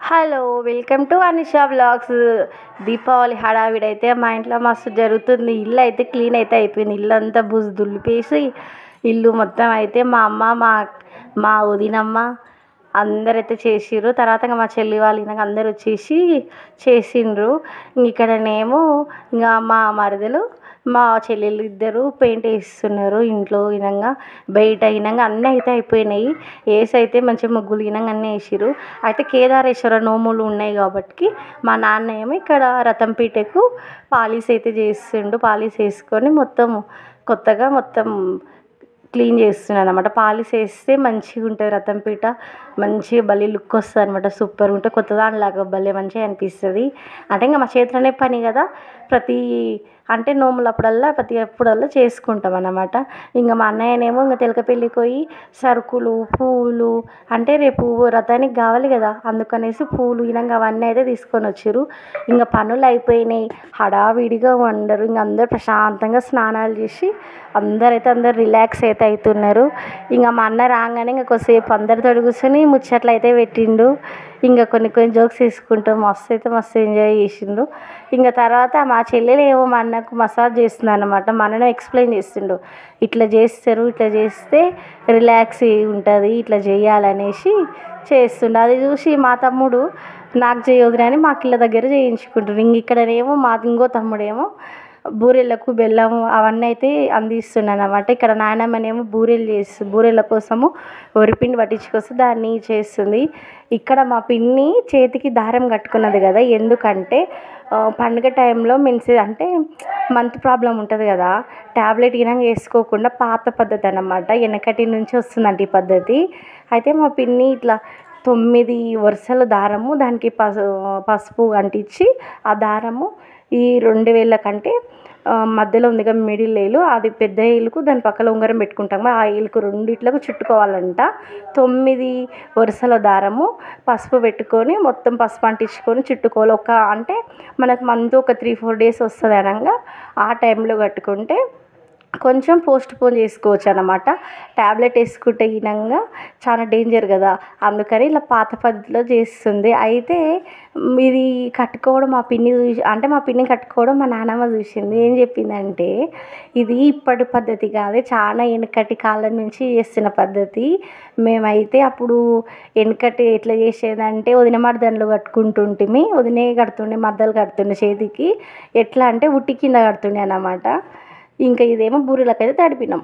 Hello! Welcome to Anisha vlogs. Deepavali హడావిడైతే మా ఇంట్లో మస్తు జరుగుతుంది. ఇల్లు అయితే క్లీన్ అయితే అయిపోయింది. ఇల్లంతా బూజు దులిపేసి ఇల్లు మొత్తం అయితే మా అమ్మ, మా వదినమ్మ అందరైతే చేసిర్రు. తర్వాత మా చెల్లి వాళ్ళు ఇంకా అందరు వచ్చేసి చేసిండ్రు. ఇక్కడనేమో ఇంకా మా మరదలు, మా చెల్లెళ్ళు ఇద్దరు పెయింట్ వేస్తున్నారు. ఇంట్లో ఇనంగా బయట ఇనంగా అన్నీ అయితే అయిపోయినాయి. అయితే మంచిగా ముగ్గులు ఇనంగా అన్నీ వేసిర్రు. అయితే కేదారేశ్వర నోములు ఉన్నాయి కాబట్టి మా నాన్న ఏమో ఇక్కడ రతంపీటకు పాలిష్ అయితే చేస్తుండు. పాలిష్ వేసుకొని మొత్తం కొత్తగా మొత్తం క్లీన్ చేస్తున్నాను అనమాట. పాలిష్ వేస్తే మంచిగా ఉంటుంది రతంపీట, మంచిగా భలే లుక్ వస్తుంది అనమాట. సూపర్ ఉంటే కొత్త దానిలాగా భలే మంచిగా అనిపిస్తుంది. అంటే ఇంకా మా చేతిలోనే పని కదా, అంటే నోములు ప్రతి అప్పుడల్లా చేసుకుంటాం అన్నమాట. ఇంకా మా అన్నయ్యనేమో ఇంకా తెలకపల్లికి పోయి సరుకులు, పూలు, అంటే రేపు రథానికి కావాలి కదా, అందుకనేసి పూలు ఇనంగా అవన్నీ అయితే తీసుకొని వచ్చిర్రు. ఇంకా పనులు అయిపోయినాయి, హడావిడిగా వండరు. ఇంక అందరు ప్రశాంతంగా స్నానాలు చేసి అందరు రిలాక్స్ అయితే అవుతున్నారు. ఇంకా మా అన్న రాగానే ఇంకా కొద్దిసేపు అందరితో కూర్చొని ముచ్చట్లు అయితే పెట్టిండు. ఇంకా కొన్ని జోక్స్ తీసుకుంటూ మస్తు ఎంజాయ్ చేసిండు. ఇంకా తర్వాత మా చెల్లెలు ఏమో మా అన్నకు మసాజ్ చేస్తుంది అన్నమాట. మా అన్ననే ఎక్స్ప్లెయిన్ చేస్తుండు, ఇట్లా చేస్తారు, ఇట్లా చేస్తే రిలాక్స్ ఉంటుంది, ఇట్లా చేయాలనేసి చేస్తుండు. అది చూసి మా తమ్ముడు నాకు చేయొద్దు అని మా కిళ్ళ దగ్గర చేయించుకుంటారు. ఇక్కడనేమో మా ఇంకో తమ్ముడేమో బూరెలకు బెల్లము అవన్నీ అయితే అందిస్తున్నాను అనమాట. ఇక్కడ నాయనమ్మనేమో బూరెల కోసము వరిపిండి పట్టించుకొస్తే దాన్ని చేస్తుంది. ఇక్కడ మా పిన్ని చేతికి దారం కట్టుకున్నది కదా, ఎందుకంటే పండుగ టైంలో అంటే మంత్ ప్రాబ్లం ఉంటుంది కదా, ట్యాబ్లెట్ ఇనంగా వేసుకోకుండా పాత పద్ధతి అన్నమాట, వెనకటి నుంచి వస్తుందంట ఈ పద్ధతి. అయితే మా పిన్ని ఇట్లా 9 వరుసల దారము దానికి పసుపు అంటించి ఆ దారము ఈ 2 వేళ్ళ కంటే మధ్యలో ఉంది కదా మిడిల్ ఏలు, అది పెద్ద ఏలుకు దాని పక్కన ఉంగరం పెట్టుకుంటాము, ఆ ఏలుకు రెండిట్లకు చుట్టుకోవాలంట. 9 వరుసల దారము పసుపు పెట్టుకొని మొత్తం పసుపు అంటించుకొని చుట్టుకోవాలి. అంటే మనకు మంత్ ఒక 3-4 డేస్ వస్తుంది అనగా ఆ టైంలో కట్టుకుంటే కొంచెం పోస్ట్ పోన్ చేసుకోవచ్చు అన్నమాట. ట్యాబ్లెట్ వేసుకుంటే ఈనంగా చాలా డేంజర్ కదా, అందుకని ఇలా పాత పద్ధతిలో చేస్తుంది. అయితే ఇది కట్టుకోవడం మా పిన్ని చూసి, అంటే మా పిన్ని కట్టుకోవడం మా నాన్నమ్మ చూసింది. ఏం చెప్పిందంటే ఇది ఇప్పటి పద్ధతి కాదు, చాలా వెనకటి కాలం నుంచి చేస్తున్న పద్ధతి. మేమైతే అప్పుడు వెనకటి ఎట్లా చేసేదంటే వదిన మర్దన్లు కట్టుకుంటుంటిమి, వదినే కడుతుండే, మర్దలు కడుతుండే చేతికి. ఎట్లా అంటే ఉట్టి కింద కడుతుండే అన్నమాట. ఇంకా ఇదేమో బూరెలకైతే తడిపినాం.